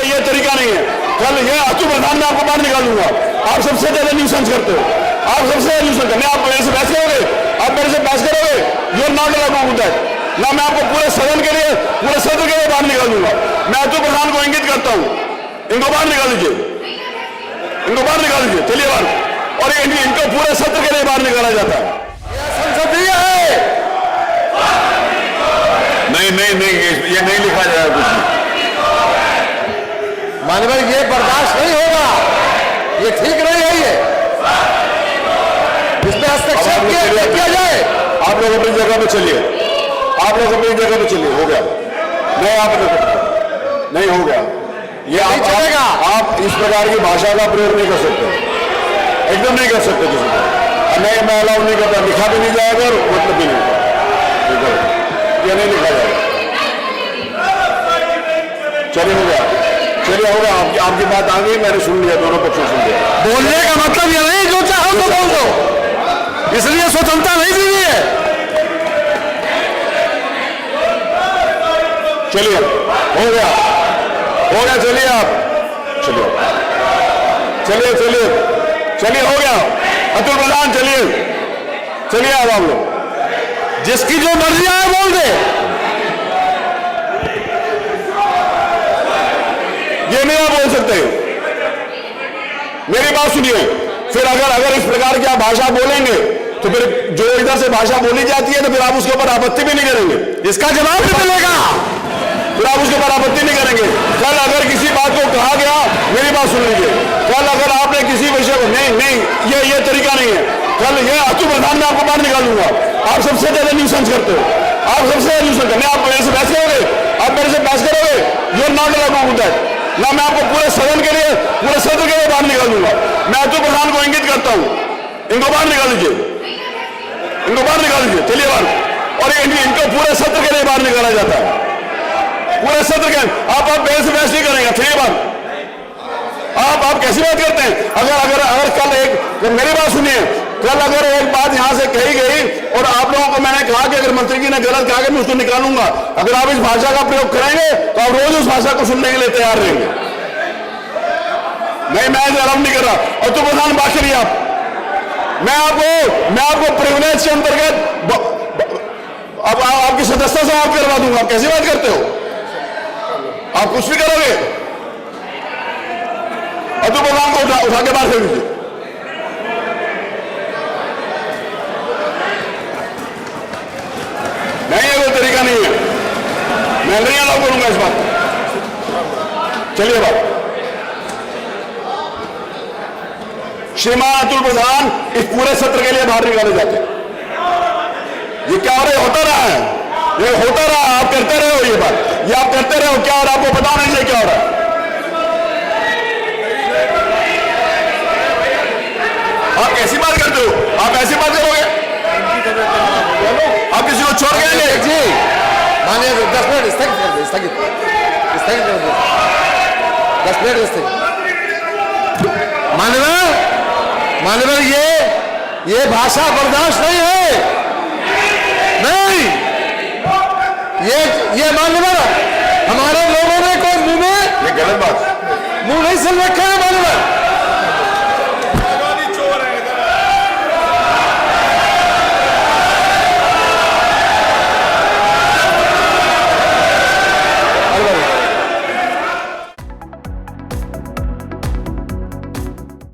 ये तरीका नहीं है। कल ये अतुल प्रधान में आपको बाहर निकालूंगा। आप सबसे ज्यादा न्यूसेंस करते हो, आप सबसे ज्यादा न्यूसेंस करते। आप मेरे से बहस करोगे, आप मेरे से बहस करोगे, you are not allowed to that. ना मैं आपको पूरे सदन के लिए, पूरे सत्र के लिए बाहर निकालूंगा। मैं अतुल प्रधान को इंगित करता हूं, इनको बाहर निकाल दीजिए, इनको बाहर निकाल दीजिए, चलिए बाहर। और इनको पूरे सत्र के लिए बाहर निकाला जाता है। संसदीय है, नहीं नहीं नहीं, ये नहीं लिखा जाएगा कुछ। माननीय, ये बर्दाश्त नहीं होगा, ये ठीक नहीं है। ये इसमें हस्तक्षेप किया जाए। आप लोग अपनी जगह पे चलिए, आप लोग अपनी जगह पे चलिए। हो गया, नहीं आप नहीं हो गया। ये आप चलेगा। आप इस प्रकार की भाषा का प्रयोग नहीं कर सकते, एकदम नहीं कर सकते किसी को। नहीं, मैं अलाउ नहीं करता, लिखा भी नहीं जाएगा और मतलब भी नहीं होगा, ये नहीं लिखा जाएगा। चलिए हो गया, चलिए हो गया। आपकी बात आ गई, मैंने सुन लिया, दोनों पक्षों सुन लिया। बोलने का मतलब ये नहीं जो चाहो तो बोल दो, इसलिए स्वतंत्रता नहीं दी हुई है। चलिए हो गया, हो गया, चलिए आप चलिए, चलिए चलिए चलिए, हो गया। अतुल प्रधान चलिए, चलिए आप लोग, जिसकी जो मर्जी आए बोल दे। ये नहीं आप बोल सकते, मेरी बात सुनिए। फिर अगर इस प्रकार की आप भाषा बोलेंगे तो फिर जो इधर से भाषा बोली जाती है तो फिर आप उसके ऊपर आपत्ति भी नहीं करेंगे, इसका जवाब भी मिलेगा, फिर आप उसके ऊपर आपत्ति नहीं करेंगे। कल अगर किसी बात को कहा गया, मेरी बात सुन लीजिए, कल अगर आपने किसी विषय को नहीं, ये तरीका नहीं है। कल ये अतुल प्रधान में आपको बाहर निकालूंगा। आप सबसे ज्यादा न्यूसेंस करते हो, आप सबसे ज्यादा न्यूसेंस करते। आप मेरे से बहस करोगे, आप मेरे से बहस करोगे, you are not allowed to that. ना मैं आपको पूरे सदन के लिए, पूरे सत्र के लिए बाहर निकालूंगा। मैं अतुल प्रधान को इंगित करता हूं, इनको बाहर निकाल दीजिए, इनको बाहर निकाल दीजिए, चलिए बाहर। और इनको पूरे सत्र के लिए बाहर निकाला जाता है, पूरे सत्र के। आप मेरे से बहस नहीं करेंगे, चलिए बाहर। आप कैसी बात करते हैं? अगर कल एक, मेरी बात सुनिए, कल अगर एक बात यहां से कही गई और आप लोगों को मैंने कहा कि अगर मंत्री जी ने गलत कहा कि मैं उसको निकालूंगा, अगर आप इस भाषा का प्रयोग करेंगे तो आप रोज उस भाषा को सुनने के लिए तैयार रहेंगे। नहीं, मैं अलाउ नहीं कर रहा। और तो प्रधान बात करिए आप, मैं आपको प्रिविलेज के अंतर्गत अब आपकी सदस्यता से आप करवा दूंगा। आप कैसी बात करते हो? आप कुछ भी करोगे? अतुल प्रधान को उठा के बाहर कर दीजिए। नहीं, ये कोई तरीका नहीं है, मैं नहीं अलाउ करूंगा इस बात। चलिए बात। श्रीमान अतुल प्रधान इस पूरे सत्र के लिए बाहर निकाले जाते हैं। ये क्या हो रहा है? होता रहा है, ये होता रहा। आप करते रहे हो ये बात, ये आप करते रहे हो क्या, और आपको पता नहीं है क्या हो रहा है। आप कैसी बात करते हो? आप ऐसी बात करोगे? आप किसी को छोड़ गए जी? मानिए 10 मिनट स्थगित 10 मिनट। माननीय, ये भाषा बर्दाश्त नहीं है, नहीं। ये माननीय, हमारे लोगों ने कोई मुंह में, ये गलत बात, मुंह नहीं सिल रखा है माननीय।